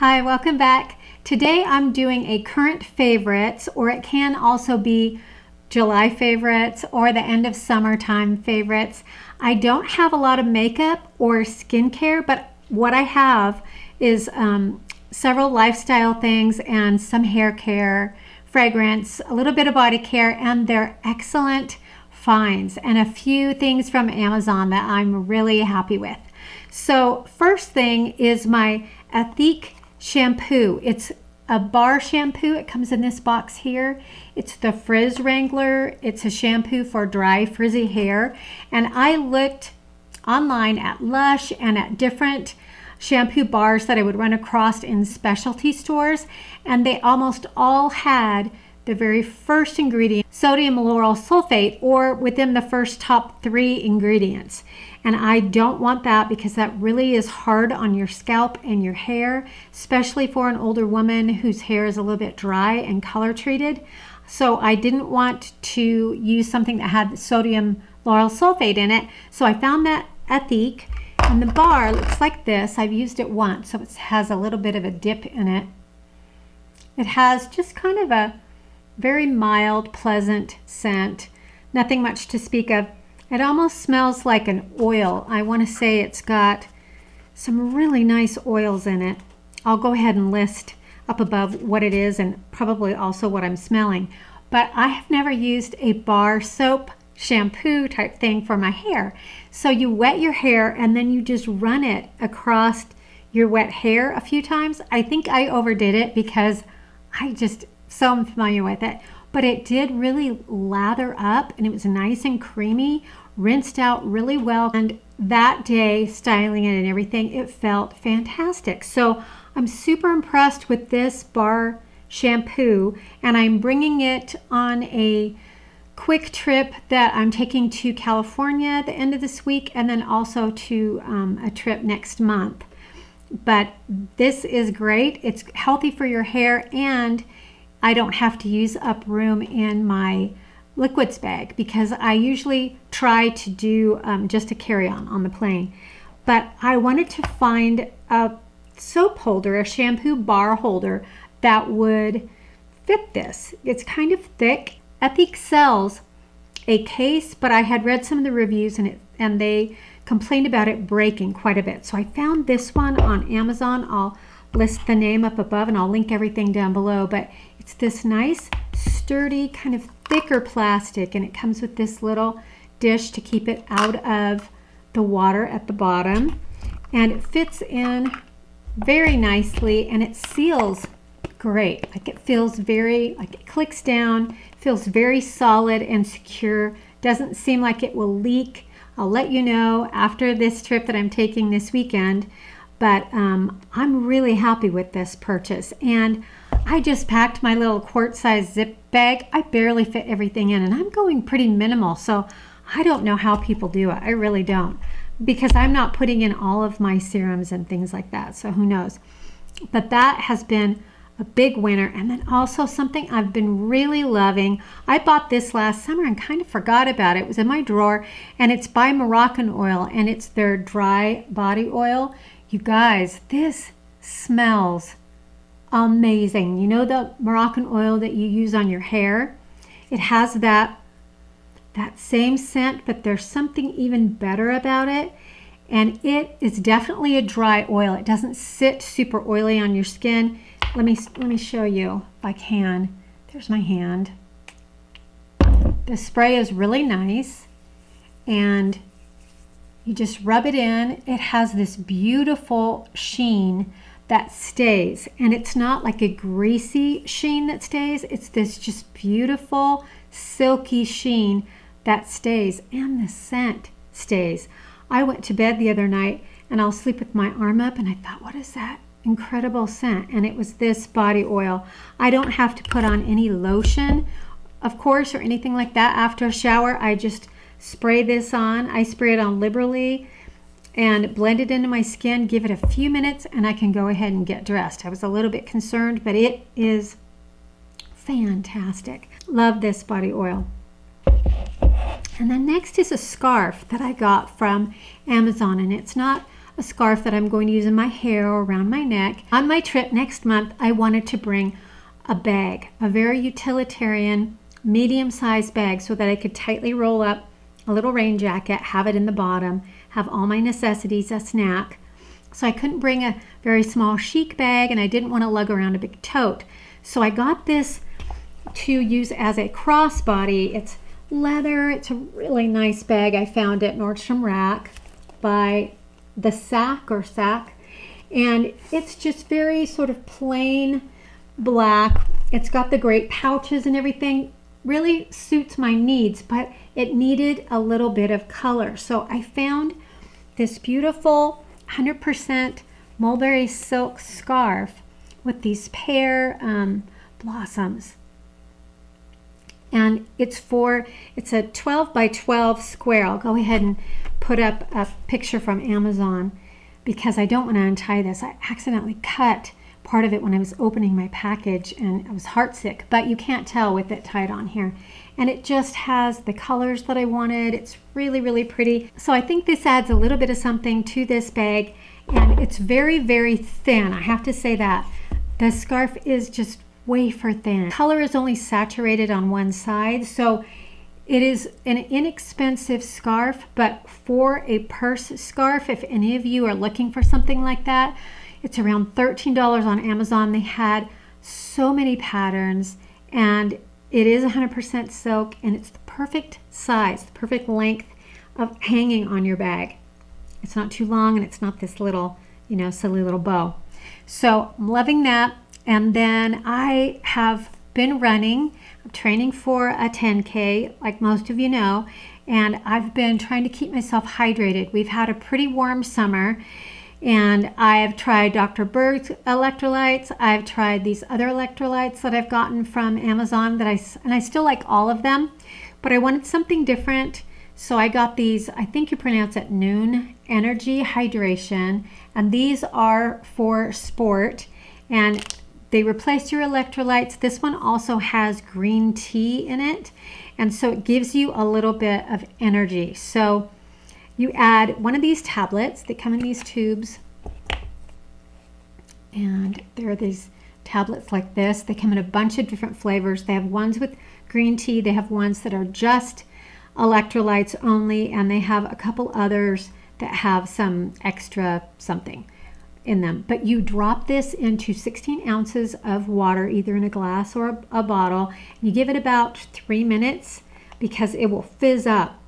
Hi, welcome back. Today I'm doing a current favorites, or it can also be July favorites or the end of summertime favorites. I don't have a lot of makeup or skincare, but what I have is several lifestyle things and some hair care, fragrance, a little bit of body care, and they're excellent finds, and a few things from Amazon that I'm really happy with. So first thing is my Ethique shampoo. It's a bar shampoo. It comes in this box here. It's the Frizz Wrangler. It's a shampoo for dry, frizzy hair. And I looked online at Lush and at different shampoo bars that I would run across in specialty stores, and they almost all had the very first ingredient, sodium lauryl sulfate, or within the first top 3 ingredients. And I don't want that because that really is hard on your scalp and your hair, especially for an older woman whose hair is a little bit dry and color treated. So I didn't want to use something that had sodium lauryl sulfate in it. So I found that Ethique, and the bar looks like this. I've used it once, so it has a little bit of a dip in it. It has just kind of a very mild, pleasant scent. Nothing much to speak of. It almost smells like an oil. I want to say it's got some really nice oils in it. I'll go ahead and list up above what it is and probably also what I'm smelling. But I have never used a bar soap shampoo type thing for my hair. So you wet your hair and then you just run it across your wet hair a few times. I think I overdid it because I just so familiar with it, but it did really lather up and it was nice and creamy, rinsed out really well, and that day styling it and everything, it felt fantastic. So I'm super impressed with this bar shampoo, and I'm bringing it on a quick trip that I'm taking to California at the end of this week, and then also to a trip next month. But this is great. It's healthy for your hair, and I don't have to use up room in my liquids bag because I usually try to do just a carry-on on the plane. But I wanted to find a soap holder, a shampoo bar holder that would fit this. It's kind of thick. Ethique sells a case, but I had read some of the reviews and they complained about it breaking quite a bit. So I found this one on Amazon. I'll list the name up above and I'll link everything down below, but it's this nice sturdy kind of thicker plastic, and it comes with this little dish to keep it out of the water at the bottom, and it fits in very nicely and it seals great. Like it feels very, like it clicks down, feels very solid and secure, doesn't seem like it will leak. I'll let you know after this trip that I'm taking this weekend. But I'm really happy with this purchase, and I just packed my little quart-size zip bag. I barely fit everything in, and I'm going pretty minimal, so I don't know how people do it. I really don't, because I'm not putting in all of my serums and things like that, so who knows. But that has been a big winner. And then also something I've been really loving. I bought this last summer and kind of forgot about it. It was in my drawer, and it's by Moroccan Oil, and it's their dry body oil. You guys, this smells amazing. You know the Moroccan oil that you use on your hair? It has that same scent, but there's something even better about it. And it is definitely a dry oil. It doesn't sit super oily on your skin. Let me show you if I can. There's my hand. The spray is really nice, and you just rub it in. It has this beautiful sheen that stays, and it's not like a greasy sheen that stays. It's this just beautiful silky sheen that stays, and the scent stays. I went to bed the other night and I'll sleep with my arm up, and I thought, what is that incredible scent? And it was this body oil. I don't have to put on any lotion, of course, or anything like that after a shower. I just spray this on. I spray it on liberally and blend it into my skin, give it a few minutes, and I can go ahead and get dressed. I was a little bit concerned, but it is fantastic. Love this body oil. And then next is a scarf that I got from Amazon, and it's not a scarf that I'm going to use in my hair or around my neck. On my trip next month, I wanted to bring a bag, a very utilitarian, medium-sized bag so that I could tightly roll up a little rain jacket, have it in the bottom, have all my necessities, a snack. So I couldn't bring a very small chic bag, and I didn't want to lug around a big tote. So I got this to use as a crossbody. It's leather. It's a really nice bag. I found at Nordstrom Rack by the Sack, and it's just very sort of plain black. It's got the great pouches and everything. Really suits my needs, but it needed a little bit of color. So I found this beautiful 100% mulberry silk scarf with these pear blossoms, and it's a 12 by 12 square. I'll go ahead and put up a picture from Amazon because I don't want to untie this. I accidentally cut part of it when I was opening my package, and I was heartsick, but you can't tell with it tied on here. And it just has the colors that I wanted. It's really, really pretty. So I think this adds a little bit of something to this bag, and it's very, very thin. I have to say that. The scarf is just wafer thin. Color is only saturated on one side, so it is an inexpensive scarf, but for a purse scarf, if any of you are looking for something like that, it's around $13 on Amazon. They had so many patterns, and it is 100% silk, and it's the perfect size, the perfect length of hanging on your bag. It's not too long, and it's not this little, silly little bow. So I'm loving that. And then I have been running. I'm training for a 10K, like most of you know, and I've been trying to keep myself hydrated. We've had a pretty warm summer, and I've tried Dr. Berg's electrolytes. I've tried these other electrolytes that I've gotten from Amazon and I still like all of them, but I wanted something different. So I got these, I think you pronounce it Noon Energy Hydration, and these are for sport, and they replace your electrolytes. This one also has green tea in it, and so it gives you a little bit of energy. So you add one of these tablets. They come in these tubes, and there are these tablets like this. They come in a bunch of different flavors. They have ones with green tea. They have ones that are just electrolytes only, and they have a couple others that have some extra something in them. But you drop this into 16 ounces of water, either in a glass or a bottle. You give it about 3 minutes because it will fizz up.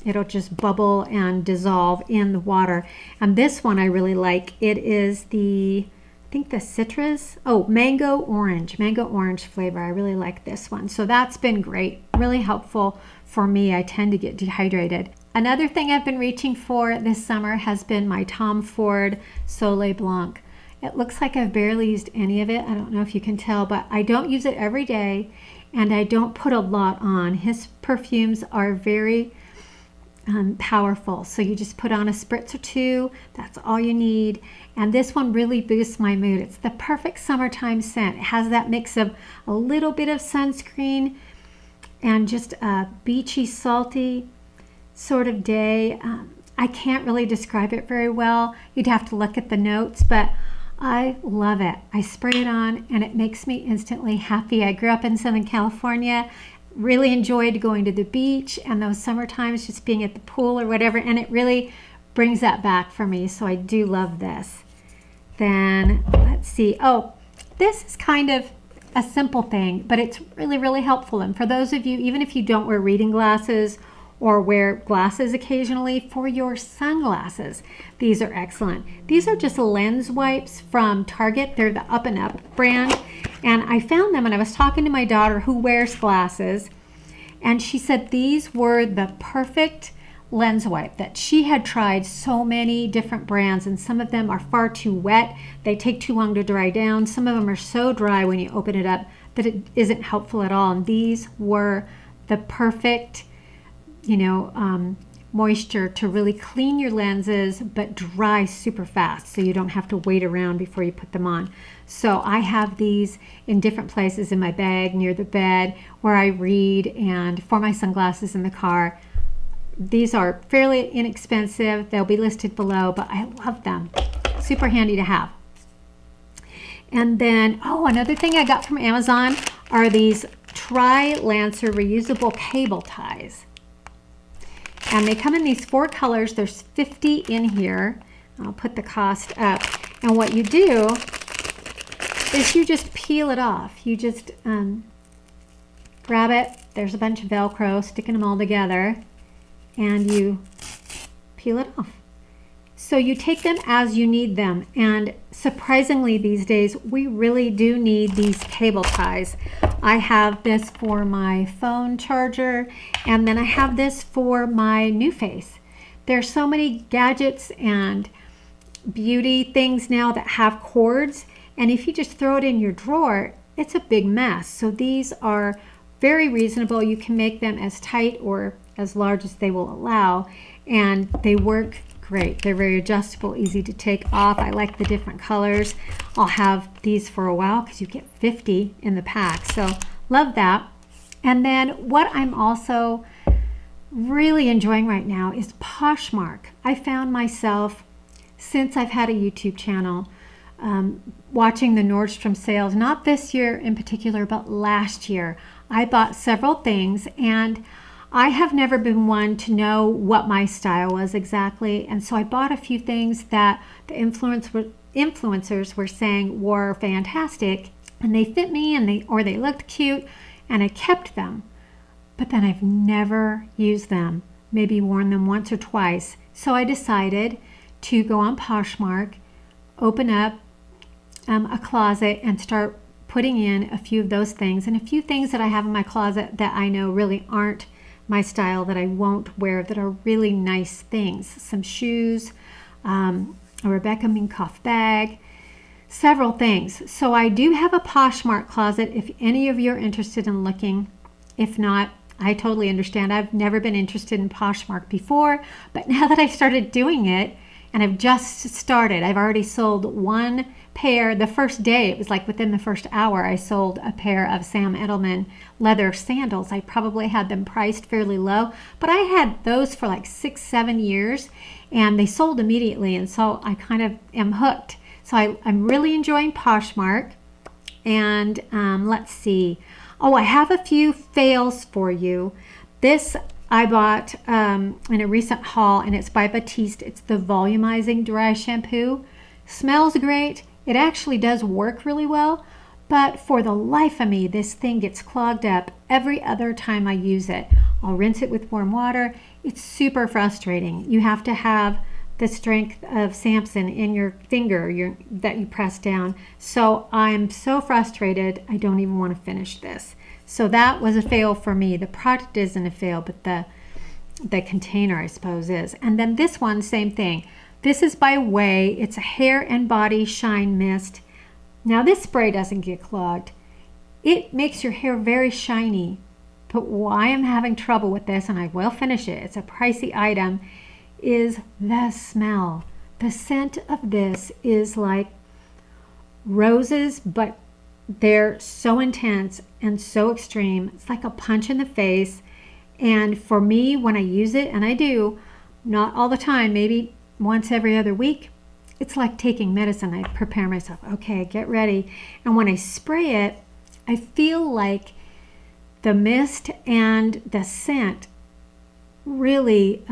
It'll just bubble and dissolve in the water. And this one I really like. It is the citrus, mango orange flavor. I really like this one. So that's been great, really helpful for me. I tend to get dehydrated. Another thing I've been reaching for this summer has been my Tom Ford Soleil Blanc. It looks like I've barely used any of it. I don't know if you can tell, but I don't use it every day, and I don't put a lot on. His perfumes are very powerful, so you just put on a spritz or two. That's all you need, and this one really boosts my mood. It's the perfect summertime scent. It has that mix of a little bit of sunscreen and just a beachy, salty sort of day. I can't really describe it very well. You'd have to look at the notes, but I love it. I spray it on and it makes me instantly happy. I grew up in Southern California, really enjoyed going to the beach and those summer times, just being at the pool or whatever, and it really brings that back for me. So I do love this. Then let's see. This is kind of a simple thing, but it's really, really helpful. And for those of you, even if you don't wear reading glasses or wear glasses occasionally, for your sunglasses, these are excellent. These are just lens wipes from Target. They're the Up and Up brand, and I found them when I was talking to my daughter who wears glasses, and she said these were the perfect lens wipe, that she had tried so many different brands, and some of them are far too wet. They take too long to dry down. Some of them are so dry when you open it up that it isn't helpful at all, and these were the perfect moisture to really clean your lenses but dry super fast, so you don't have to wait around before you put them on. So I have these in different places in my bag, near the bed, where I read, and for my sunglasses in the car. these are fairly inexpensive. They'll be listed below, but I love them. Super handy to have. And then, oh, another thing I got from Amazon are these Tri-Lancer reusable cable ties. And they come in these 4 colors. There's 50 in here. I'll put the cost up. And what you do is you just peel it off. You just grab it. There's a bunch of Velcro, sticking them all together. And you peel it off. So you take them as you need them, and surprisingly these days we really do need these cable ties. I have this for my phone charger, and then I have this for my NuFace. There's so many gadgets and beauty things now that have cords, and if you just throw it in your drawer, it's a big mess. So these are very reasonable. You can make them as tight or as large as they will allow, and they work great. They're very adjustable, easy to take off. I like the different colors. I'll have these for a while because you get 50 in the pack. So love that. And then what I'm also really enjoying right now is Poshmark. I found myself, since I've had a YouTube channel, watching the Nordstrom sales, not this year in particular, but last year. I bought several things, and I have never been one to know what my style was exactly, and so I bought a few things that the influencers were saying were fantastic, and they fit me, and they looked cute, and I kept them. But then I've never used them, maybe worn them once or twice. So I decided to go on Poshmark, open up a closet, and start putting in a few of those things, and a few things that I have in my closet that I know really aren't my style, that I won't wear, that are really nice things. Some shoes, a Rebecca Minkoff bag, several things. So I do have a Poshmark closet if any of you are interested in looking. If not, I totally understand. I've never been interested in Poshmark before, but now that I started doing it, and I've just started, I've already sold one pair. The first day, it was like within the first hour, I sold a pair of Sam Edelman leather sandals. I probably had them priced fairly low, but I had those for like 6-7 years, and they sold immediately, and so I kind of am hooked. So I'm really enjoying Poshmark. And let's see. Oh, I have a few fails for you. This I bought in a recent haul, and it's by Batiste. It's the volumizing dry shampoo. Smells great. It actually does work really well, but for the life of me, this thing gets clogged up every other time I use it. I'll rinse it with warm water. It's super frustrating. You have to have the strength of Samson in your finger that you press down. So I'm so frustrated, I don't even want to finish this. So that was a fail for me. The product isn't a fail, but the container, I suppose, is. And then this one, same thing. This is by Way. It's a hair and body shine mist. Now this spray doesn't get clogged. It makes your hair very shiny. But why I'm having trouble with this, and I will finish it, it's a pricey item, is the smell. The scent of this is like roses, but they're so intense and so extreme. It's like a punch in the face. And for me, when I use it, and I do, not all the time, maybe once every other week, it's like taking medicine. I prepare myself, okay, get ready. And when I spray it, I feel like the mist and the scent really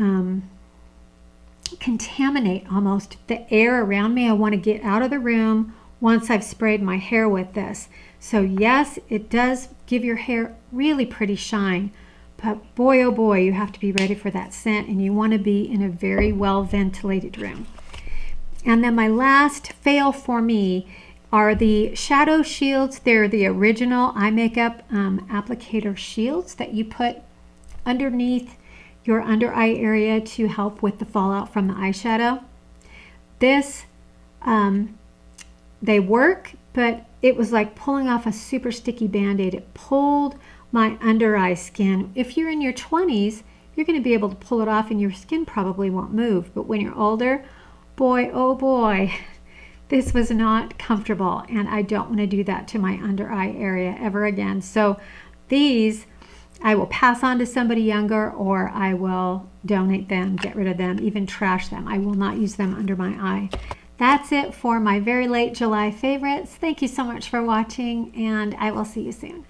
contaminate almost the air around me. I want to get out of the room once I've sprayed my hair with this. So yes, it does give your hair really pretty shine, but boy, oh boy, you have to be ready for that scent, and you want to be in a very well ventilated room. And then my last fail for me are the shadow shields. They're the original eye makeup applicator shields that you put underneath your under eye area to help with the fallout from the eyeshadow. This, they work, but it was like pulling off a super sticky band-aid. It pulled my under eye skin. If you're in your 20s, you're going to be able to pull it off and your skin probably won't move. But when you're older, boy, oh boy, this was not comfortable, and I don't want to do that to my under eye area ever again. So these I will pass on to somebody younger, or I will donate them, get rid of them, even trash them. I will not use them under my eye. That's it for my very late July favorites. Thank you so much for watching, and I will see you soon.